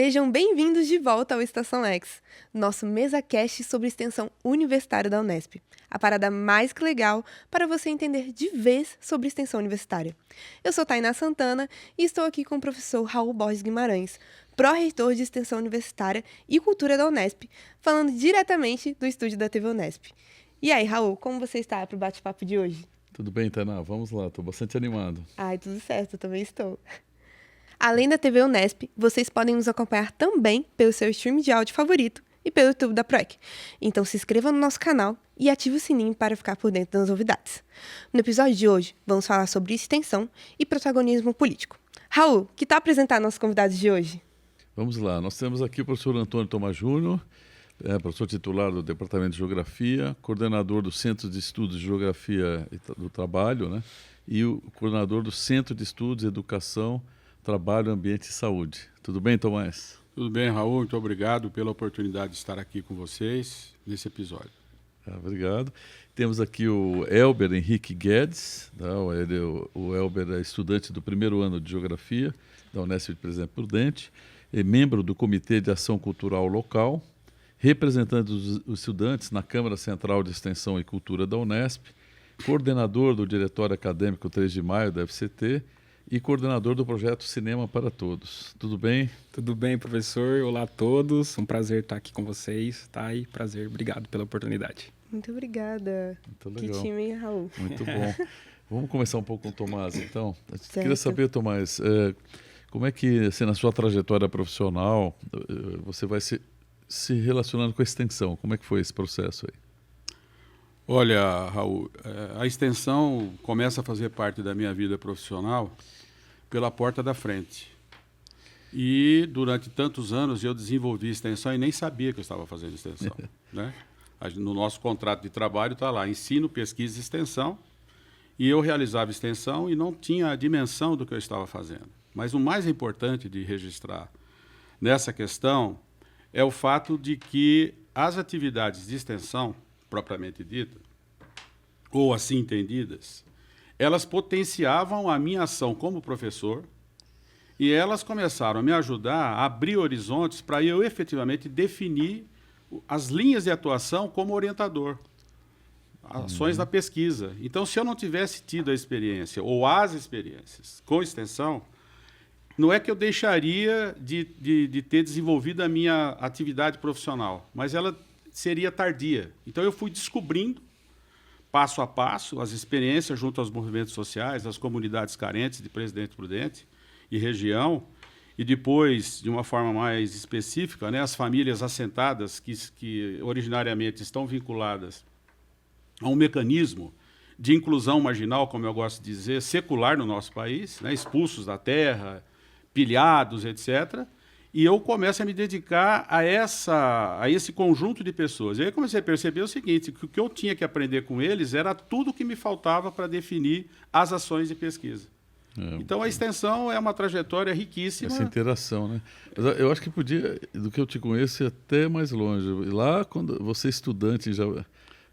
Sejam bem-vindos de volta ao Estação X, nosso MesaCast sobre extensão universitária da Unesp. A parada mais que legal para você entender de vez sobre extensão universitária. Eu sou Tainá Santana e estou aqui com o professor Raul Borges Guimarães, pró-reitor de extensão universitária e cultura da Unesp, falando diretamente do estúdio da TV Unesp. E aí, Raul, como você está para o bate-papo de hoje? Tudo bem, Tainá? Vamos lá, estou bastante animado. Ai, tudo certo, eu também estou. Além da TV Unesp, vocês podem nos acompanhar também pelo seu stream de áudio favorito e pelo YouTube da PROEC. Então se inscreva no nosso canal e ative o sininho para ficar por dentro das novidades. No episódio de hoje, vamos falar sobre extensão e protagonismo político. Raul, que tal apresentar nossos convidados de hoje? Vamos lá, nós temos aqui o professor Antônio Tomás Júnior, professor titular do Departamento de Geografia, coordenador do Centro de Estudos de Geografia do Trabalho, né? E o coordenador do Centro de Estudos, Educação, Trabalho, Ambiente e Saúde. Tudo bem, Tomás? Tudo bem, Raul. Muito obrigado pela oportunidade de estar aqui com vocês nesse episódio. Obrigado. Temos aqui o Elber Henrique Guedes. O Elber é estudante do primeiro ano de Geografia da Unesp de Presidente Prudente, é membro do Comitê de Ação Cultural Local, representante dos estudantes na Câmara Central de Extensão e Cultura da Unesp, coordenador do Diretório Acadêmico 3 de Maio da FCT, e coordenador do projeto Cinema para Todos. Tudo bem? Tudo bem, professor. Olá a todos. Um prazer estar aqui com vocês, tá? E prazer, obrigado pela oportunidade. Muito obrigada. Muito legal. Que time, hein, Raul? Muito bom. Vamos começar um pouco com o Tomás, então. Eu Certo. queria saber, Tomás, como é que, assim, na sua trajetória profissional, você vai se relacionando com a extensão? Como é que foi esse processo aí? Olha, Raul, a extensão começa a fazer parte da minha vida profissional pela porta da frente. E durante tantos anos eu desenvolvi extensão e nem sabia que eu estava fazendo extensão, né? No nosso contrato de trabalho está lá, ensino, pesquisa e extensão, e eu realizava extensão e não tinha a dimensão do que eu estava fazendo. Mas o mais importante de registrar nessa questão é o fato de que as atividades de extensão, propriamente dita, ou assim entendidas, elas potenciavam a minha ação como professor e elas começaram a me ajudar a abrir horizontes para eu efetivamente definir as linhas de atuação como orientador, ações da pesquisa. Então, se eu não tivesse tido a experiência ou as experiências com extensão, não é que eu deixaria de ter desenvolvido a minha atividade profissional, mas ela seria tardia. Então, eu fui descobrindo, passo a passo, as experiências junto aos movimentos sociais, às comunidades carentes de Presidente Prudente e região, e depois, de uma forma mais específica, né, as famílias assentadas que originariamente estão vinculadas a um mecanismo de inclusão marginal, como eu gosto de dizer, secular no nosso país, né, expulsos da terra, pilhados, etc., e eu começo a me dedicar a esse conjunto de pessoas. E aí eu comecei a perceber o seguinte, que o que eu tinha que aprender com eles era tudo o que me faltava para definir as ações de pesquisa. Então, a extensão é uma trajetória riquíssima. Essa interação, né? Mas eu acho que podia, do que eu te conheço, ir até mais longe. Lá, quando você é estudante,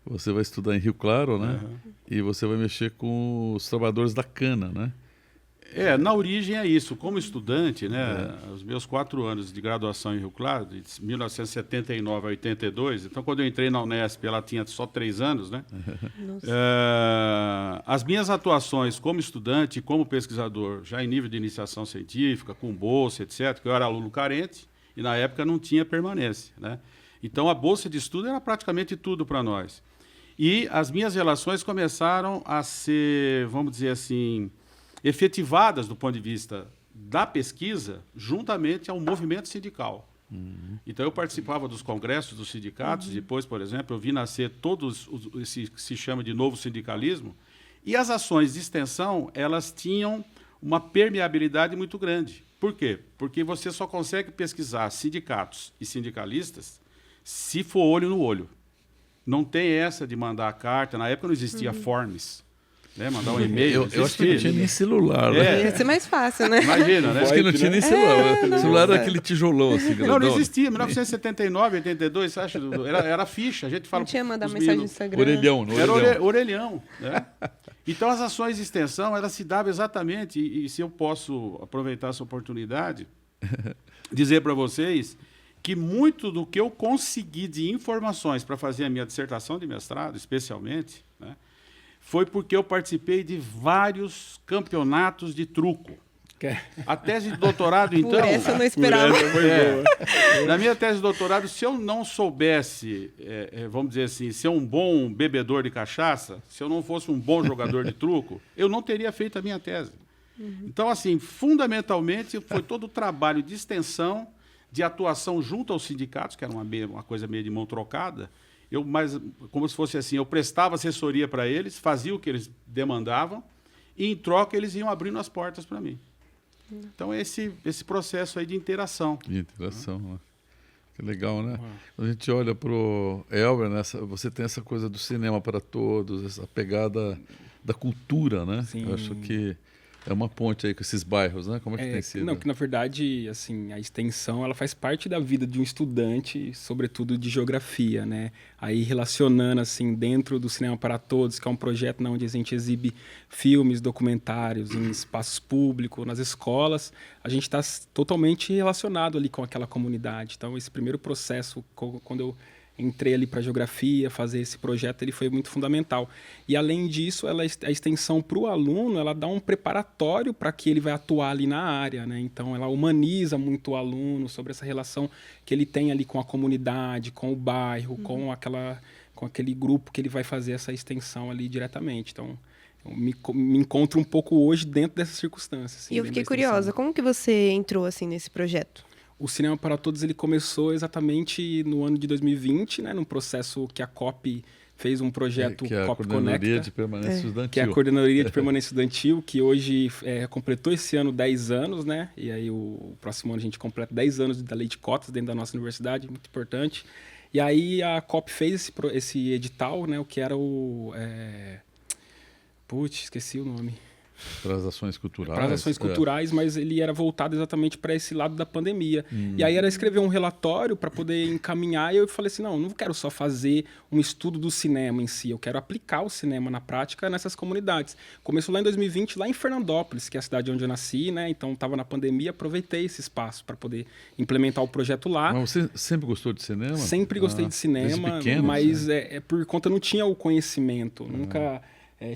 você vai estudar em Rio Claro, né? Uhum. E você vai mexer com os trabalhadores da cana, né? Na origem é isso. Como estudante, né, os meus 4 anos de graduação em Rio Claro, de 1979 a 82, então quando eu entrei na Unesp, ela tinha só 3 anos, né? As minhas atuações como estudante e como pesquisador, já em nível de iniciação científica, com bolsa, etc., que eu era aluno carente e na época não tinha permanência, né? Então a bolsa de estudo era praticamente tudo para nós. E as minhas relações começaram a ser, vamos dizer assim, efetivadas do ponto de vista da pesquisa, juntamente ao movimento sindical. Então, eu participava dos congressos dos sindicatos, depois, por exemplo, eu vi nascer esse que se chama de novo sindicalismo, e as ações de extensão, elas tinham uma permeabilidade muito grande. Por quê? Porque você só consegue pesquisar sindicatos e sindicalistas se for olho no olho. Não tem essa de mandar a carta, na época não existia forms, né? Mandar um e-mail. Eu acho que não tinha nem celular, né? Ia ser mais fácil, né? Imagina, né? Acho que não tinha nem celular. O celular era aquele tijolão assim, grandão. Não existia. 1979, 82, você acha? Era ficha. A gente fala. Não tinha mandar mensagem no Instagram. Orelhão, no Era orelhão. orelhão, né? Então, as ações de extensão, elas se davam exatamente, e se eu posso aproveitar essa oportunidade, dizer para vocês que muito do que eu consegui de informações para fazer a minha dissertação de mestrado, especialmente, né, foi porque eu participei de vários campeonatos de truco. A tese de doutorado, então... Por essa eu não esperava. Na minha tese de doutorado, se eu não soubesse, vamos dizer assim, ser um bom bebedor de cachaça, se eu não fosse um bom jogador de truco, eu não teria feito a minha tese. Então, assim, fundamentalmente, foi todo o trabalho de extensão, de atuação junto aos sindicatos, que era uma coisa meio de mão trocada. Como se fosse assim, eu prestava assessoria para eles, fazia o que eles demandavam, e, em troca, eles iam abrindo as portas para mim. Então, esse processo aí de interação. De interação, né? Que legal, né? Quando a gente olha para o Elber, né, você tem essa coisa do cinema para todos, essa pegada da cultura, né? Sim. Eu acho que é uma ponte aí com esses bairros, né? Como é que tem sido? Não, que na verdade, assim, a extensão, ela faz parte da vida de um estudante, sobretudo de geografia, né? Aí relacionando, assim, dentro do Cinema para Todos, que é um projeto onde a gente exibe filmes, documentários em espaços públicos, nas escolas, a gente está totalmente relacionado ali com aquela comunidade. Então, esse primeiro processo, quando eu entrei ali para geografia, fazer esse projeto, ele foi muito fundamental. E além disso, a extensão para o aluno, ela dá um preparatório para que ele vai atuar ali na área, né? Então, ela humaniza muito o aluno sobre essa relação que ele tem ali com a comunidade, com o bairro, com aquele grupo que ele vai fazer essa extensão ali diretamente. Então, eu me encontro um pouco hoje dentro dessas circunstâncias. Assim, E eu fiquei curiosa, como que você entrou assim nesse projeto? O Cinema para Todos ele começou exatamente no ano de 2020, né, num processo que a COP fez um projeto que é a COP Coordenadoria Conecta, de Permanência Estudantil. que é a Coordenadoria de Permanência Estudantil, que hoje completou esse ano 10 anos, né? E aí o próximo ano a gente completa 10 anos da lei de cotas dentro da nossa universidade, muito importante. E aí a COP fez esse edital, né, o que era o... esqueci o nome. Para as ações culturais. Para as ações culturais, mas ele era voltado exatamente para esse lado da pandemia. E aí era escrever um relatório para poder encaminhar, e eu falei assim, não quero só fazer um estudo do cinema em si, eu quero aplicar o cinema na prática nessas comunidades. Começou lá em 2020, lá em Fernandópolis, que é a cidade onde eu nasci, né? Então estava na pandemia, aproveitei esse espaço para poder implementar o projeto lá. Mas você sempre gostou de cinema? Sempre gostei de cinema, pequeno, mas por conta não tinha o conhecimento, nunca...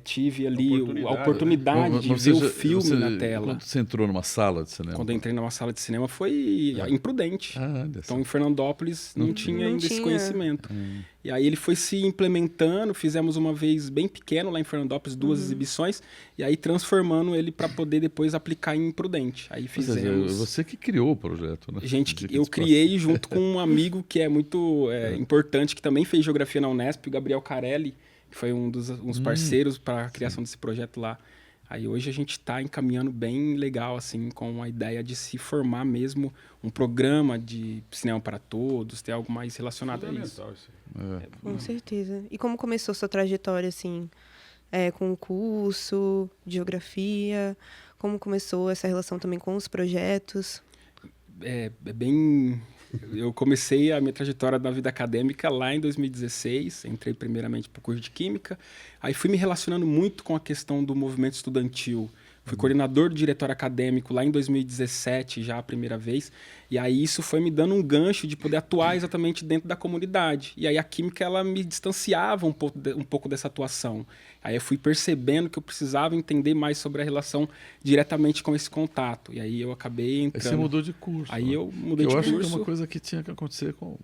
tive ali a oportunidade de ver o filme na tela. Quando você entrou numa sala de cinema? Quando eu entrei numa sala de cinema foi imprudente. Então, em Fernandópolis, não tinha ainda esse conhecimento. E aí ele foi se implementando, fizemos uma vez bem pequeno lá em Fernandópolis, 2 exibições, e aí transformando ele para poder depois aplicar em Imprudente. Aí fizemos... Você que criou o projeto, né? Eu criei junto com um amigo que é muito importante, que também fez geografia na Unesp, o Gabriel Carelli, que foi uns parceiros para a criação desse projeto lá. Aí hoje a gente está encaminhando bem legal, assim, com a ideia de se formar mesmo um programa de cinema para todos, ter algo mais relacionado a isso. Com certeza. E como começou sua trajetória, assim, com o curso de geografia? Como começou essa relação também com os projetos? Eu comecei a minha trajetória na vida acadêmica lá em 2016, entrei primeiramente para o curso de Química, aí fui me relacionando muito com a questão do movimento estudantil. Fui coordenador do diretório acadêmico lá em 2017, já a primeira vez, e aí isso foi me dando um gancho de poder atuar exatamente dentro da comunidade. E aí a Química, ela me distanciava um pouco dessa atuação. Aí eu fui percebendo que eu precisava entender mais sobre a relação diretamente com esse contato. E aí eu acabei entrando... Aí você mudou de curso. Aí né? eu mudei de curso. Eu acho que é uma coisa que tinha que acontecer com...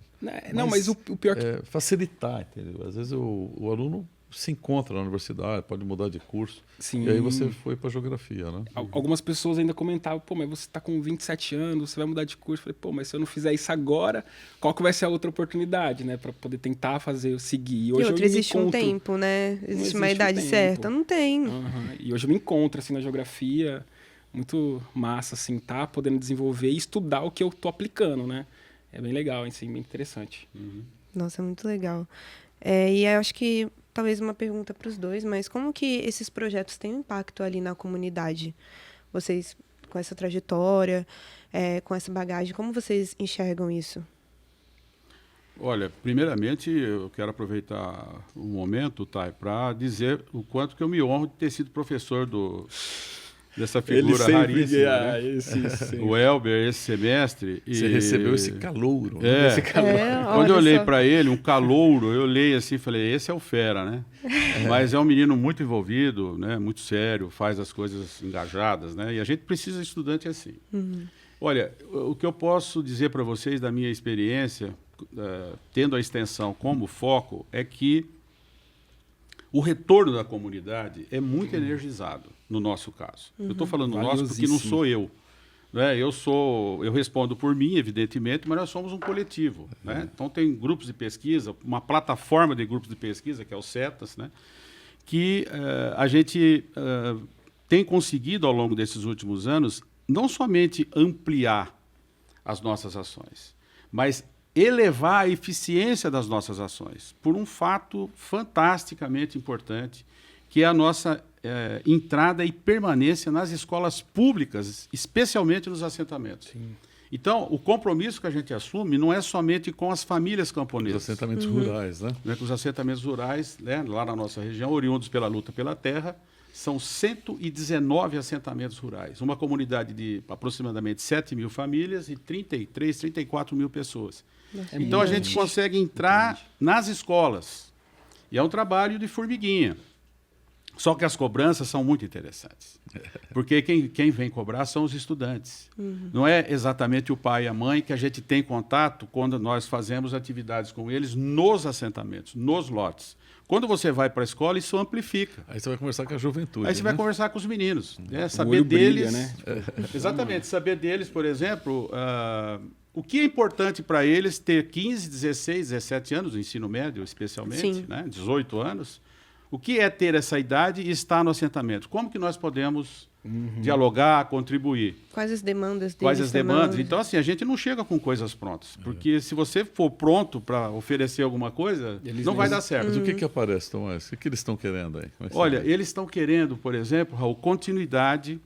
Mas o pior que... facilitar, entendeu? Às vezes o aluno se encontra na universidade, pode mudar de curso. Sim. E aí você foi para geografia, né? Algumas pessoas ainda comentavam, mas você está com 27 anos, você vai mudar de curso. Eu falei, mas se eu não fizer isso agora, qual que vai ser a outra oportunidade, né? Para poder tentar seguir. E hoje existe um tempo, né? Existe uma idade certa? Não tem. E hoje eu me encontro, assim, na geografia, muito massa, assim, tá podendo desenvolver e estudar o que eu tô aplicando, né? É bem legal, assim, bem interessante. Nossa, é muito legal. E eu acho que talvez uma pergunta para os dois, mas como que esses projetos têm um impacto ali na comunidade? Vocês, com essa trajetória, com essa bagagem, como vocês enxergam isso? Olha, primeiramente, eu quero aproveitar o momento, Thay, para dizer o quanto que eu me honro de ter sido professor dessa figura raríssima, né? O Elber, esse semestre. Você recebeu esse calouro. Esse calouro. Quando eu olhei para ele, um calouro, eu olhei assim e falei, esse é o fera, né? Mas é um menino muito envolvido, né? Muito sério, faz as coisas engajadas, né? E a gente precisa de estudante assim. Olha, o que eu posso dizer para vocês da minha experiência, tendo a extensão como foco, é que o retorno da comunidade é muito energizado, no nosso caso. Eu estou falando nosso porque não sou eu. Né? Eu respondo por mim, evidentemente, mas nós somos um coletivo. Né? Então, tem grupos de pesquisa, uma plataforma de grupos de pesquisa, que é o CETAS, né? Que a gente tem conseguido, ao longo desses últimos anos, não somente ampliar as nossas ações, mas elevar a eficiência das nossas ações, por um fato fantasticamente importante, que é a nossa entrada e permanência nas escolas públicas, especialmente nos assentamentos. Sim. Então, o compromisso que a gente assume não é somente com as famílias camponesas. Os assentamentos rurais, né? Com os assentamentos rurais, né, lá na nossa região, oriundos pela luta pela terra, são 119 assentamentos rurais, uma comunidade de aproximadamente 7 mil famílias e 33, 34 mil pessoas. Então, a gente consegue entrar nas escolas. E é um trabalho de formiguinha. Só que as cobranças são muito interessantes. Porque quem vem cobrar são os estudantes. Não é exatamente o pai e a mãe que a gente tem contato quando nós fazemos atividades com eles nos assentamentos, nos lotes. Quando você vai para a escola, isso amplifica. Aí você vai conversar com a juventude. Aí você vai conversar com os meninos. Saber deles. Brilha, né? Exatamente. Saber deles, por exemplo, o que é importante para eles ter 15, 16, 17 anos, no ensino médio especialmente, né? 18 anos. O que é ter essa idade e estar no assentamento? Como que nós podemos dialogar, contribuir? Quais as demandas deles? Quais as demandas? Então, assim, a gente não chega com coisas prontas. Porque se você for pronto para oferecer alguma coisa, não vai dar certo. Mas o que aparece, Tomás? O que eles estão querendo aí? Olha, eles estão querendo, por exemplo, Raul, continuidade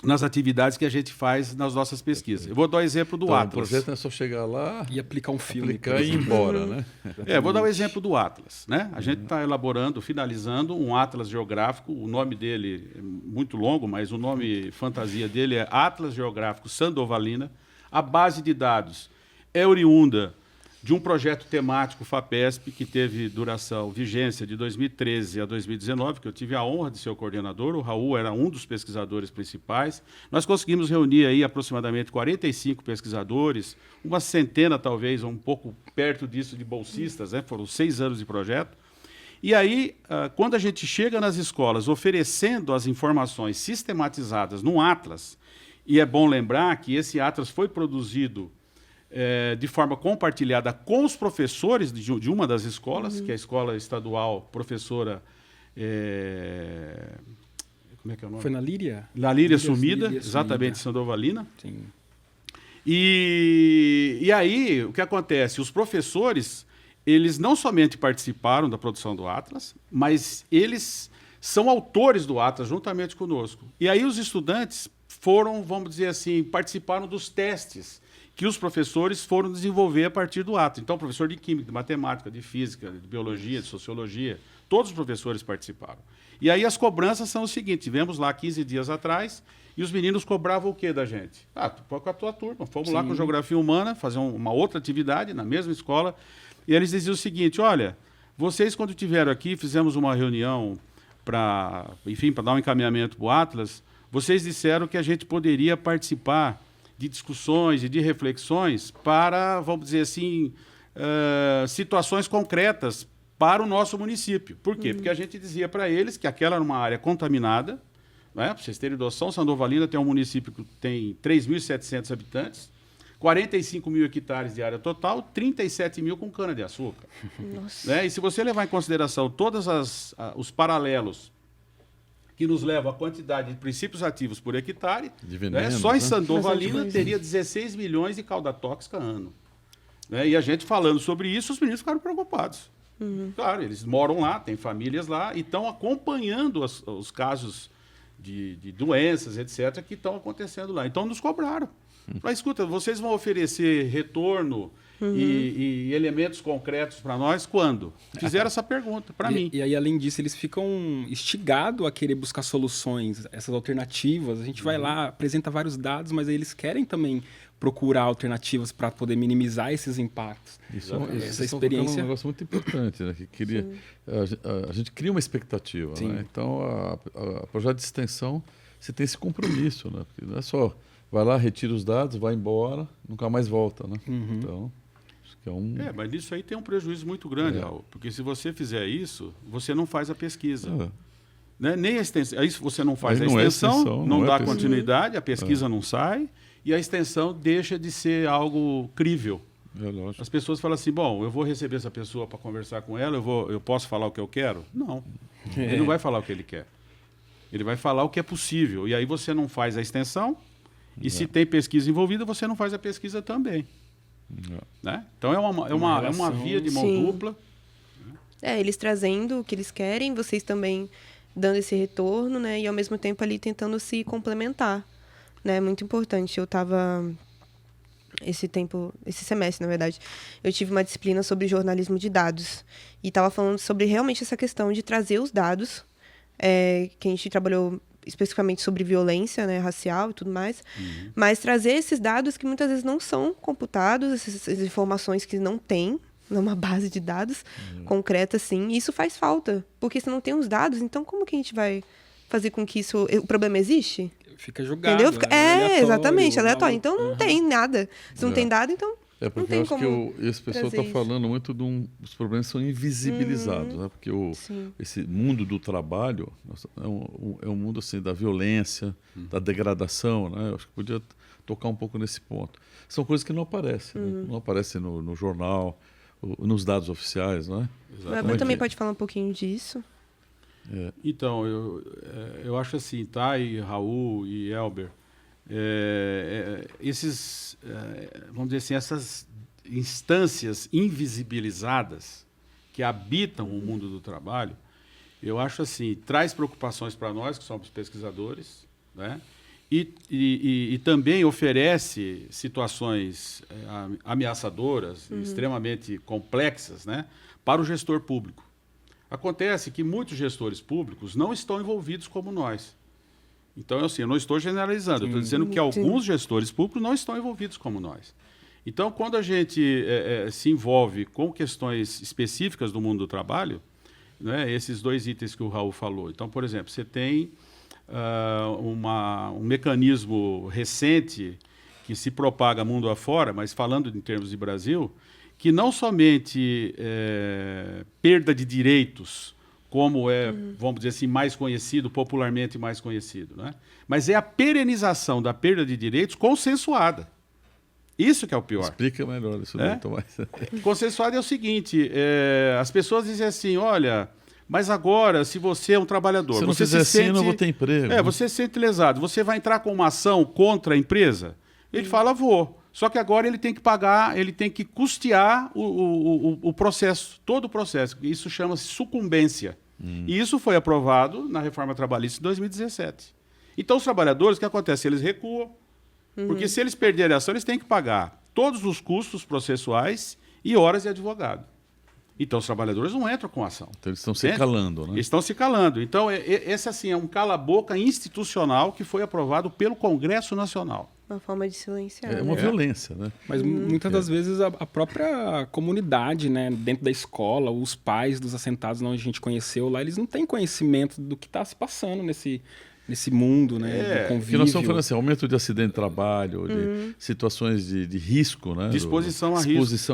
nas atividades que a gente faz nas nossas pesquisas. Eu vou dar o exemplo do Atlas. O projeto é só chegar lá e aplicar um filme. Aplicar e ir embora, né? Vou dar o exemplo do Atlas. Né? A gente está elaborando, finalizando um Atlas geográfico. O nome dele é muito longo, mas o nome fantasia dele é Atlas Geográfico Sandovalina. A base de dados é oriunda de um projeto temático FAPESP, que teve vigência de 2013 a 2019, que eu tive a honra de ser o coordenador. O Raul era um dos pesquisadores principais. Nós conseguimos reunir aí aproximadamente 45 pesquisadores, uma centena, talvez, ou um pouco perto disso, de bolsistas, né? Foram 6 anos de projeto. E aí, quando a gente chega nas escolas oferecendo as informações sistematizadas num Atlas, e é bom lembrar que esse Atlas foi produzido de forma compartilhada com os professores de uma das escolas, que é a escola estadual professora... como é que é o nome? Foi na Líria? Na Líria Sumida, exatamente, Sandovalina. Sim. E aí, o que acontece? Os professores, eles não somente participaram da produção do Atlas, mas eles são autores do Atlas juntamente conosco. E aí os estudantes foram, vamos dizer assim, participaram dos testes que os professores foram desenvolver a partir do Atlas. Então, professor de Química, de Matemática, de Física, de Biologia, de Sociologia, todos os professores participaram. E aí as cobranças são o seguinte, tivemos lá 15 dias atrás, e os meninos cobravam o quê da gente? Com a tua turma, fomos lá com Geografia Humana, fazer uma outra atividade na mesma escola, e eles diziam o seguinte, olha, vocês quando estiveram aqui, fizemos uma reunião para dar um encaminhamento para o Atlas, vocês disseram que a gente poderia participar de discussões e de reflexões para, vamos dizer assim, situações concretas para o nosso município. Por quê? Porque a gente dizia para eles que aquela era uma área contaminada, né? Para vocês terem noção, Sandovalina tem um município que tem 3.700 habitantes, 45 mil hectares de área total, 37 mil com cana-de-açúcar. Né? E se você levar em consideração todos os paralelos que nos levam à quantidade de princípios ativos por hectare, venenos, só em Sandovalina teria 16 milhões de cauda tóxica ano. Né? E a gente falando sobre isso, os meninos ficaram preocupados. Claro, eles moram lá, têm famílias lá, e estão acompanhando os casos de doenças, etc., que estão acontecendo lá. Então, nos cobraram. Mas, escuta, vocês vão oferecer retorno e elementos concretos para nós quando? Fizeram essa pergunta para mim. E aí, além disso, eles ficam instigados a querer buscar soluções, essas alternativas. A gente vai lá, apresenta vários dados, mas aí eles querem também procurar alternativas para poder minimizar esses impactos. Essa experiência é um negócio muito importante, né? A gente cria uma expectativa, né? Então, a projeto de extensão, você tem esse compromisso, né? Porque não é só vai lá, retira os dados, vai embora, nunca mais volta, né? Então, acho que mas isso aí tem um prejuízo muito grande, Raul, porque se você fizer isso, você não faz a pesquisa. Né? Nem a extensão. Aí você não faz a extensão, não dá continuidade, a pesquisa não sai, e a extensão deixa de ser algo crível. As pessoas falam assim, bom, eu vou receber essa pessoa para conversar com ela, eu posso falar o que eu quero? Não. Ele não vai falar o que ele quer. Ele vai falar o que é possível. E aí você não faz a extensão, e se tem pesquisa envolvida, você não faz a pesquisa também. Né? Então é uma via de mão dupla. Eles trazendo o que eles querem, vocês também dando esse retorno, né? E ao mesmo tempo ali tentando se complementar. Né? Muito importante. Eu estava... esse semestre, na verdade, eu tive uma disciplina sobre jornalismo de dados. E estava falando sobre realmente essa questão de trazer os dados, que a gente trabalhou especificamente sobre violência, né, racial e tudo mais, mas trazer esses dados que muitas vezes não são computados, essas informações que não tem numa base de dados concreta, assim, e isso faz falta, porque se não tem os dados, então como que a gente vai fazer com que o problema existe? Fica jogado. Entendeu? Aleatório, Exatamente, aleatório. Então não tem nada. Se não tem dado, então porque não tem eu acho como que esse pessoal está falando muito os problemas são invisibilizados, né? Porque esse mundo do trabalho é um mundo assim da violência, da degradação, né? Eu acho que podia tocar um pouco nesse ponto. São coisas que não aparecem, né? Não aparecem no jornal, nos dados oficiais, né? O Elber também pode falar um pouquinho disso. Então, eu acho assim, Thay, Raul e Elber, vamos dizer assim, essas instâncias invisibilizadas que habitam o mundo do trabalho, eu acho assim, traz preocupações para nós, que somos pesquisadores, né? E também oferece situações ameaçadoras, extremamente complexas, né, para o gestor público. Acontece que muitos gestores públicos não estão envolvidos como nós. Então, assim, eu não estou generalizando, eu estou dizendo que alguns gestores públicos não estão envolvidos como nós. Então, quando a gente se envolve com questões específicas do mundo do trabalho, né, esses dois itens que o Raul falou. Então, por exemplo, você tem um mecanismo recente que se propaga mundo afora, mas falando em termos de Brasil, que não somente perda de direitos, como vamos dizer assim, mais conhecido, popularmente mais conhecido, né? Mas é a perenização da perda de direitos consensuada. Isso que é o pior. Explica melhor isso daí, Tomás. Consensuado é o seguinte, as pessoas dizem assim, olha, mas agora, se você é um trabalhador... Se não fizer assim, eu não vou ter emprego. Você se sente lesado. Você vai entrar com uma ação contra a empresa? Ele fala, vou. Só que agora ele tem que pagar, ele tem que custear o processo, todo o processo. Isso chama-se sucumbência. E isso foi aprovado na reforma trabalhista de 2017. Então, os trabalhadores, o que acontece? Eles recuam, porque se eles perderem a ação, eles têm que pagar todos os custos processuais e horas de advogado. Então, os trabalhadores não entram com ação. Então, eles estão se calando, né? Eles estão se calando. Então, esse assim, é um cala-boca institucional que foi aprovado pelo Congresso Nacional. Uma forma de silenciar. É uma violência, né? Mas muitas das vezes a própria comunidade, né, dentro da escola, os pais dos assentados onde a gente conheceu lá, eles não têm conhecimento do que está se passando nesse mundo, né, do convívio. Que nós estamos falando assim, aumento de acidente de trabalho, de situações de risco, né? Exposição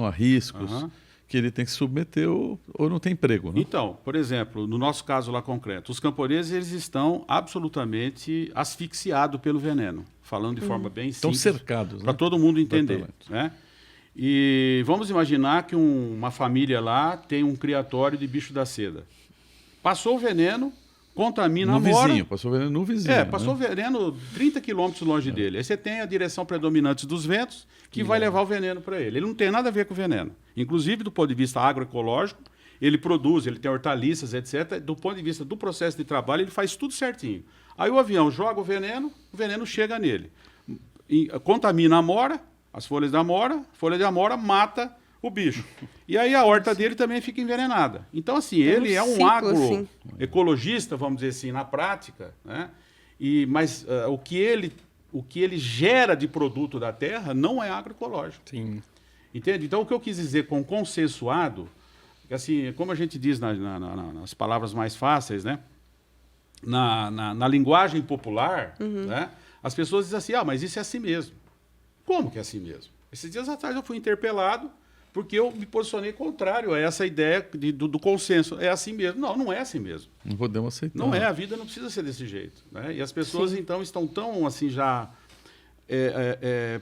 a riscos. Que ele tem que se submeter ou não tem emprego, né? Então, por exemplo, no nosso caso lá concreto, os camponeses eles estão absolutamente asfixiados pelo veneno, falando de forma bem simples. Estão cercados, para todo mundo entender, né? E vamos imaginar que uma família lá tem um criatório de bicho da seda. Passou o veneno, contamina a mora. Vizinho, passou o veneno no vizinho. Passou o veneno 30 quilômetros longe dele. Aí você tem a direção predominante dos ventos que vai levar o veneno para ele. Ele não tem nada a ver com o veneno. Inclusive, do ponto de vista agroecológico, ele produz, ele tem hortaliças, etc. Do ponto de vista do processo de trabalho, ele faz tudo certinho. Aí o avião joga o veneno chega nele. Contamina a mora, as folha de amora mata o bicho. E aí a horta dele também fica envenenada. Então, assim, ele é um ciclo, assim. agroecologista, vamos dizer assim, na prática, né? Mas o que ele gera de produto da terra não é agroecológico. Sim. Entende? Então, o que eu quis dizer com consensuado, assim, como a gente diz nas palavras mais fáceis, né? Na linguagem popular, né? As pessoas dizem assim, mas isso é assim mesmo. Como que é assim mesmo? Esses dias atrás eu fui interpelado porque eu me posicionei contrário a essa ideia do consenso. É assim mesmo. Não, não é assim mesmo. Não podemos aceitar. Não é, a vida não precisa ser desse jeito. Né? E as pessoas, então, estão tão, assim, já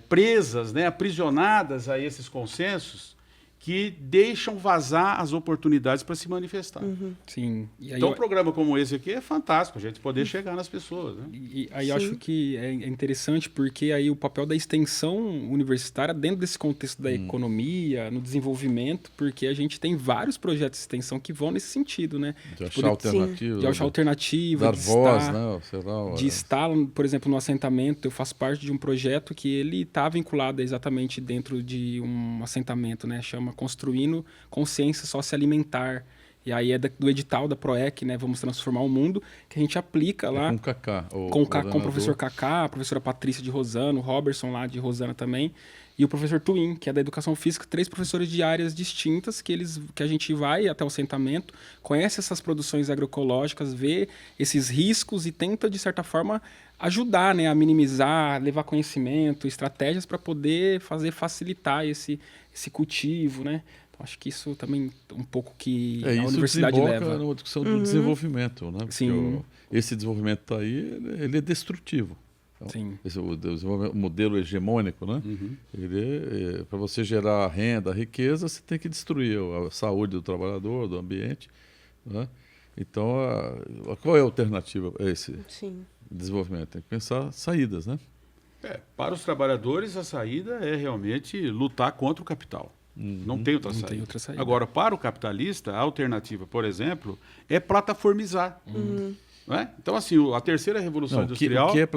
presas, né, aprisionadas a esses consensos que deixam vazar as oportunidades para se manifestar. Sim. E aí Então, um programa como esse aqui é fantástico, a gente poder chegar nas pessoas. Né? E aí eu acho que é interessante porque aí o papel da extensão universitária dentro desse contexto da economia, no desenvolvimento, porque a gente tem vários projetos de extensão que vão nesse sentido, né? De achar alternativa. De achar alternativa, dar voz, né? Sei lá, de estar, por exemplo, no assentamento. Eu faço parte de um projeto que ele está vinculado exatamente dentro de um assentamento, né? Chama Construindo Consciência Socioalimentar. E aí é do edital da PROEC, né? Vamos Transformar o Mundo, que a gente aplica lá. Com o Kaká. Com o professor Kaká, a professora Patrícia de Rosano, o Robertson lá de Rosana também, e o professor Twin, que é da Educação Física, 3 professores de áreas distintas que a gente vai até o assentamento, conhece essas produções agroecológicas, vê esses riscos e tenta, de certa forma, ajudar, né, a minimizar, levar conhecimento, estratégias para poder facilitar esse cultivo, né? Então, acho que isso também um pouco que a universidade leva. Numa discussão do desenvolvimento, né? Porque Sim. esse desenvolvimento está aí, ele é destrutivo. Então, Sim. O modelo hegemônico, né? Para você gerar renda, riqueza, você tem que destruir a saúde do trabalhador, do ambiente, né? Então, qual é a alternativa a esse desenvolvimento? Tem que pensar saídas, né? Para os trabalhadores, a saída é realmente lutar contra o capital. Não tem outra saída. Agora, para o capitalista, a alternativa, por exemplo, é plataformizar. Né? Então, assim, a terceira revolução industrial... O que é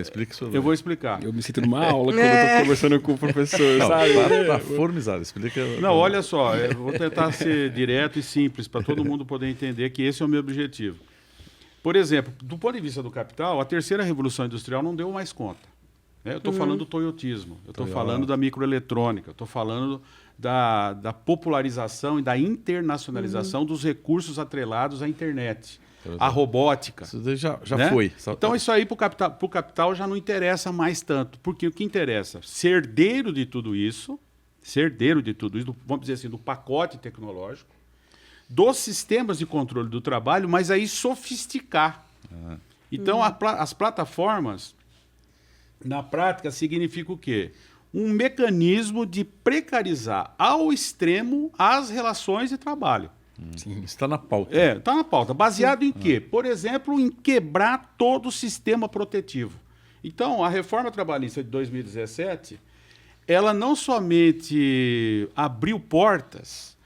explique isso. Eu vou explicar. Eu me sinto numa aula quando eu estou conversando com o professor, sabe? Plataformizar, explica. Não, olha só, eu vou tentar ser direto e simples para todo mundo poder entender que esse é o meu objetivo. Por exemplo, do ponto de vista do capital, a terceira revolução industrial não deu mais conta. Né? Eu estou falando do toyotismo, eu estou falando da microeletrônica, eu estou falando da popularização e da internacionalização dos recursos atrelados à internet, à robótica. Isso já né? foi. Então, isso aí para o capital já não interessa mais tanto, porque o que interessa? Ser herdeiro de tudo isso, vamos dizer assim, do pacote tecnológico, dos sistemas de controle do trabalho, mas aí sofisticar. Então, as plataformas, na prática, significa o quê? Um mecanismo de precarizar ao extremo as relações de trabalho. Sim, está na pauta. Está na pauta. Baseado em quê? Por exemplo, em quebrar todo o sistema protetivo. Então, a reforma trabalhista de 2017, ela não somente abriu portas,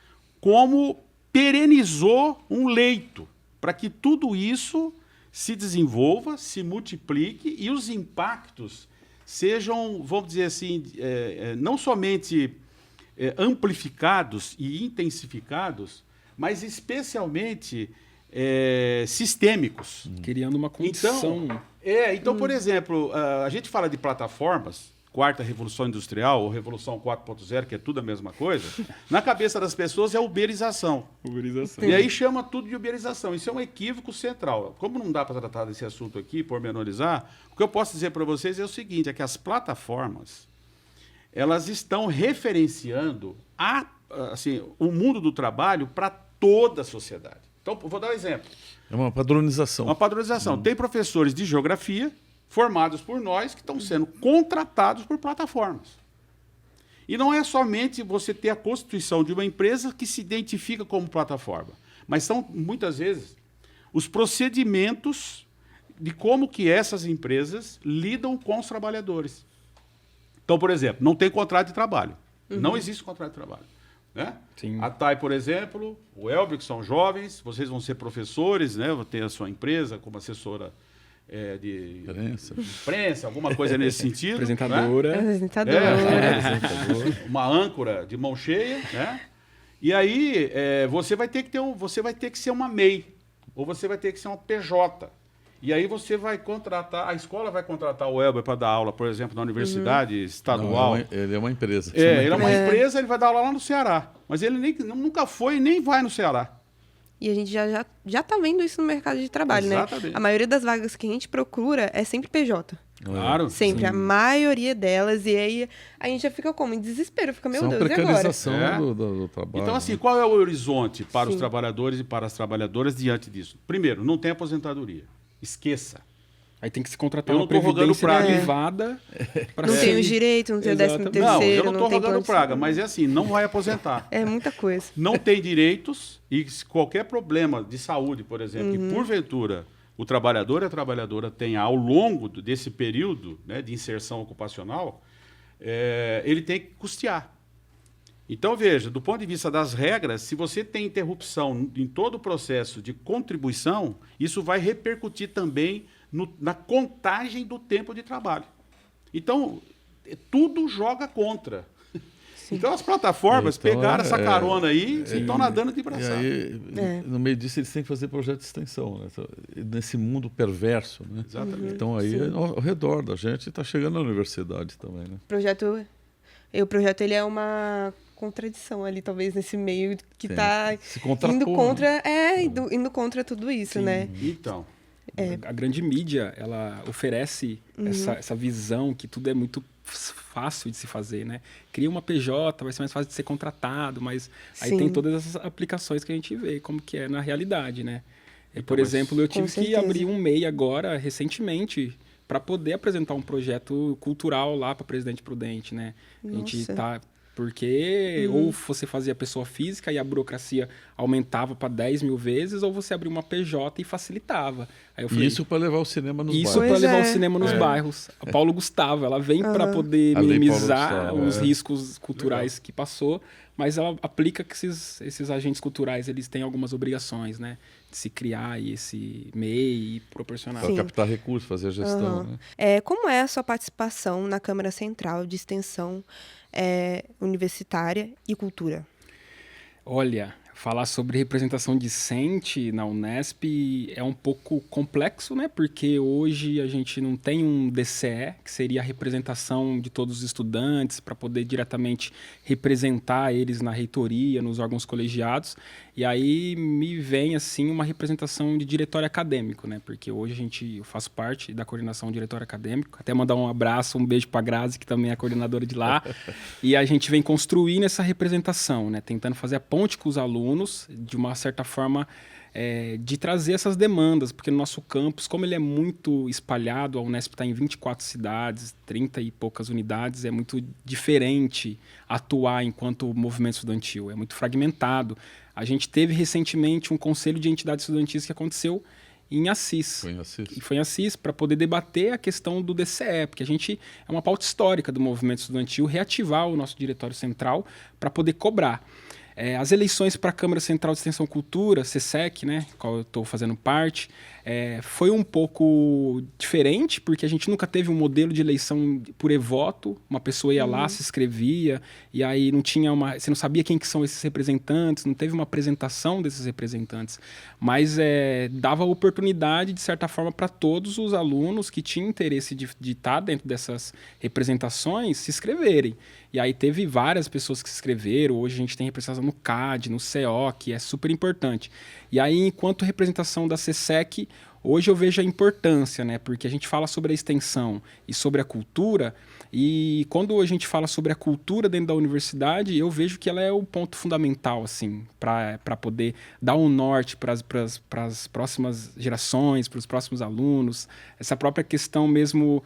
como perenizou um leito para que tudo isso se desenvolva, se multiplique e os impactos sejam, vamos dizer assim, não somente amplificados e intensificados, mas especialmente sistêmicos. Criando uma condição. Então, por exemplo, a gente fala de plataformas, quarta revolução industrial ou revolução 4.0, que é tudo a mesma coisa, na cabeça das pessoas é uberização. E aí chama tudo de uberização. Isso é um equívoco central. Como não dá para tratar desse assunto aqui, pormenorizar, o que eu posso dizer para vocês é o seguinte, é que as plataformas, elas estão referenciando o mundo do trabalho para toda a sociedade. Então, vou dar um exemplo. É uma padronização. Uma padronização. Tem professores de geografia formados por nós, que estão sendo contratados por plataformas. E não é somente você ter a constituição de uma empresa que se identifica como plataforma, mas são, muitas vezes, os procedimentos de como que essas empresas lidam com os trabalhadores. Então, por exemplo, não tem contrato de trabalho. Não existe contrato de trabalho. Né? A TAI, por exemplo, o Elber, que são jovens, vocês vão ser professores, né? Vão ter a sua empresa como assessora de Imprensa. imprensa, alguma coisa nesse sentido. Apresentadora. Apresentador. Né? Uma âncora de mão cheia, né? E aí você vai ter que ser uma MEI, ou você vai ter que ser uma PJ. E aí você vai contratar, a escola vai contratar o Elber para dar aula, por exemplo, na universidade estadual. Não, ele é uma empresa. Ele é uma empresa, ele vai dar aula lá no Ceará. Mas ele nunca foi e nem vai no Ceará. E a gente já tá vendo isso no mercado de trabalho, Exatamente. né? A maioria das vagas que a gente procura é sempre PJ. Claro. Sempre, a maioria delas. E aí a gente já fica como? Em desespero. Fica, meu Isso é uma Deus, e agora? precarização do trabalho. Então, assim, né? qual é o horizonte para os Sim. trabalhadores e para as trabalhadoras diante disso? Primeiro, não tem aposentadoria. Esqueça. Aí tem que se contratar Eu uma não tô rogando previdência praga. privada. pra Não ser- tem os direitos, não tem o Exatamente. 13º, Não, eu não estou tem rogando plano de praga, saúde. mas é assim, não vai aposentar. É muita coisa. Não tem direitos e se qualquer problema de saúde, por exemplo, que porventura o trabalhador e a trabalhadora tenha ao longo desse período, né, de inserção ocupacional, ele tem que custear. Então, veja, do ponto de vista das regras, se você tem interrupção em todo o processo de contribuição, isso vai repercutir também na contagem do tempo de trabalho. Então, tudo joga contra. Então, as plataformas Então, pegaram essa carona aí e estão nadando de E braçada. aí, no meio disso, eles têm que fazer projeto de extensão, né? Então, nesse mundo perverso, né? Exatamente. Então, aí, ao redor da gente, está chegando na universidade também, né? O projeto ele é uma contradição ali, talvez, nesse meio que Sim. tá Se contrapor, indo contra, né? indo contra tudo isso, né? Então, A grande mídia, ela oferece essa visão que tudo é muito fácil de se fazer, né? Cria uma PJ, vai ser mais fácil de ser contratado, mas aí Sim. tem todas essas aplicações que a gente vê como que é na realidade, né? Por mas- exemplo, eu tive Com que certeza. abrir um MEI agora, recentemente, para poder apresentar um projeto cultural lá para Presidente Prudente, né? A gente Nossa. tá... Porque ou você fazia pessoa física e a burocracia aumentava para 10 mil vezes, ou você abria uma PJ e facilitava. Aí eu falei, E isso para levar o cinema nos isso bairros. para Pois levar é. o cinema nos bairros. A Paulo Gustavo, ela vem para poder A Lei Paulo minimizar Gustavo, os riscos culturais que passou, mas ela aplica que esses agentes culturais eles têm algumas obrigações, né? De se criar aí esse MEI e proporcionar. Para Sim. captar recursos, fazer a gestão, né? Como é a sua participação na Câmara Central de Extensão Universitária e Cultura? Olha, falar sobre representação discente na Unesp é um pouco complexo, né? Porque hoje a gente não tem um DCE, que seria a representação de todos os estudantes, para poder diretamente representar eles na reitoria, nos órgãos colegiados. E aí me vem, assim, uma representação de diretório acadêmico, né? Porque hoje eu faço parte da coordenação do diretório acadêmico. Até mandar um abraço, um beijo para a Grazi, que também é a coordenadora de lá. E a gente vem construindo essa representação, né? Tentando fazer a ponte com os alunos, de uma certa forma, de trazer essas demandas, porque no nosso campus, como ele é muito espalhado, a Unesp está em 24 cidades, 30 e poucas unidades, é muito diferente atuar enquanto movimento estudantil, é muito fragmentado. A gente teve recentemente um conselho de entidades estudantis que aconteceu em Assis. Foi em Assis. E foi em Assis para poder debater a questão do DCE, porque a gente é uma pauta histórica do movimento estudantil, reativar o nosso diretório central para poder cobrar. As eleições para a Câmara Central de Extensão Cultura, CESEC, né, qual eu estou fazendo parte, foi um pouco diferente, porque a gente nunca teve um modelo de eleição por e-voto, uma pessoa ia lá, se inscrevia, e aí você não sabia quem que são esses representantes, não teve uma apresentação desses representantes, mas dava oportunidade, de certa forma, para todos os alunos que tinham interesse de estar dentro dessas representações se inscreverem. E aí teve várias pessoas que se inscreveram, hoje a gente tem representação no CAD, no CO, que é super importante. E aí, enquanto representação da CESEC, hoje eu vejo a importância, né? Porque a gente fala sobre a extensão e sobre a cultura, e quando a gente fala sobre a cultura dentro da universidade, eu vejo que ela é o ponto fundamental, assim, para poder dar um norte para as próximas gerações, para os próximos alunos. Essa própria questão mesmo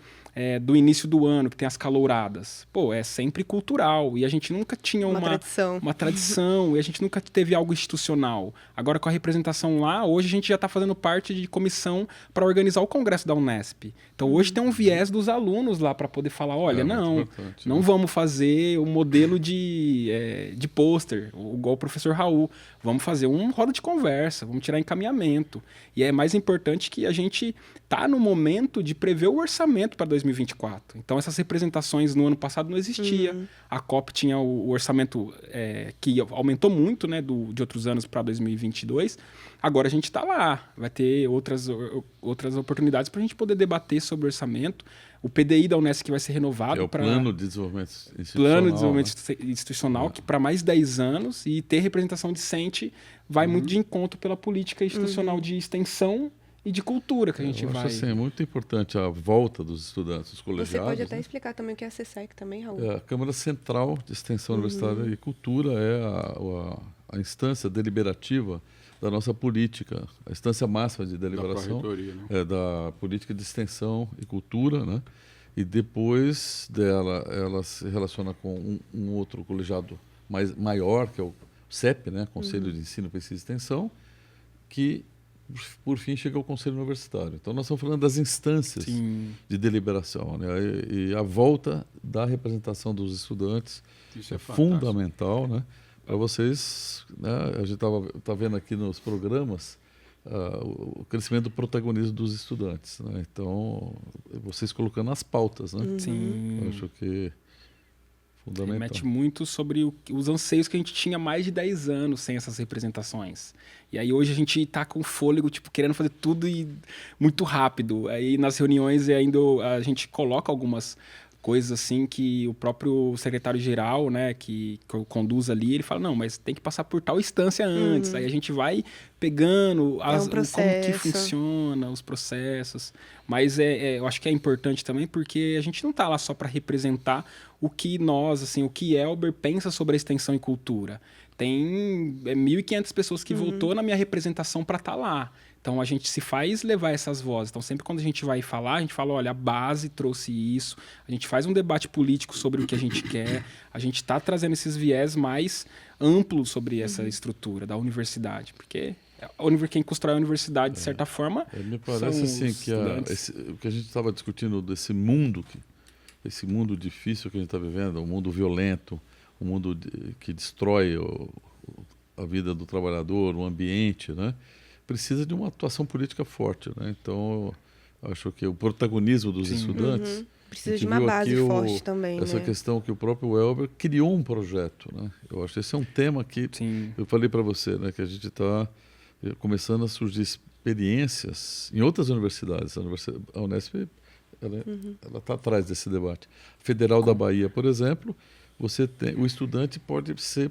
do início do ano, que tem as calouradas. Pô, é sempre cultural, e a gente nunca tinha uma tradição, e a gente nunca teve algo institucional. Agora, com a representação representação lá, hoje a gente já está fazendo parte de comissão para organizar o congresso da Unesp. Então hoje tem um viés dos alunos lá para poder falar, olha, não vamos fazer o modelo de pôster, igual o professor Raul. Vamos fazer um roda de conversa, vamos tirar encaminhamento. E é mais importante que a gente está no momento de prever o orçamento para 2024. Então essas representações no ano passado não existia. A COP tinha o orçamento que aumentou muito, né, de outros anos para 2022. Agora a gente está lá, vai ter outras oportunidades para a gente poder debater sobre o orçamento. O PDI da Unesp que vai ser renovado. É o Plano de Desenvolvimento Institucional. Plano de Desenvolvimento Institucional, que para mais 10 anos, e ter representação decente vai muito de encontro pela política institucional de extensão e de cultura que a gente vai... Eu acho assim, é muito importante a volta dos estudantes, dos colegiados. Você pode até explicar também o que é a CSEC também, Raul. A Câmara Central de Extensão Universitária e Cultura é a instância deliberativa da nossa política, a instância máxima de deliberação da política de extensão e cultura, né? E depois dela, ela se relaciona com um outro colegiado maior, que é o CEP, né? Conselho de Ensino, Pesquisa e Extensão, que por fim chega ao Conselho Universitário. Então nós estamos falando das instâncias de deliberação, né? E a volta da representação dos estudantes é fundamental, né? Para vocês, né, a gente está vendo aqui nos programas o crescimento do protagonismo dos estudantes, né? Então, vocês colocando as pautas, né? Sim. Eu acho que fundamental. Remete muito sobre os anseios que a gente tinha há mais de 10 anos sem essas representações. E aí hoje a gente está com fôlego, tipo, querendo fazer tudo muito rápido. Aí nas reuniões ainda a gente coloca algumas coisas assim que o próprio secretário-geral, né, que conduz ali, ele fala, não, mas tem que passar por tal instância antes. Aí a gente vai pegando como que funciona, os processos. Mas eu acho que é importante também porque a gente não está lá só para representar o que nós, assim, o que Elber pensa sobre a extensão e cultura. Tem 1.500 pessoas que votou na minha representação para estar lá. Então, a gente se faz levar essas vozes. Então, sempre quando a gente vai falar, a gente fala, olha, a base trouxe isso. A gente faz um debate político sobre o que a gente quer. A gente está trazendo esses viés mais amplos sobre essa estrutura da universidade. Porque quem constrói a universidade, de certa forma, me parece assim que o que a gente estava discutindo desse mundo, esse mundo difícil que a gente está vivendo, um mundo violento, um mundo que destrói a vida do trabalhador, o ambiente, né? Precisa de uma atuação política forte, né? Então, acho que o protagonismo dos estudantes... Precisa de uma base forte também, essa questão que o próprio Elber criou um projeto, né? Eu acho que esse é um tema que... Eu falei para você, né? Que a gente está começando a surgir experiências em outras universidades. A Unesp ela está atrás desse debate. Federal da Bahia, por exemplo, o estudante pode ser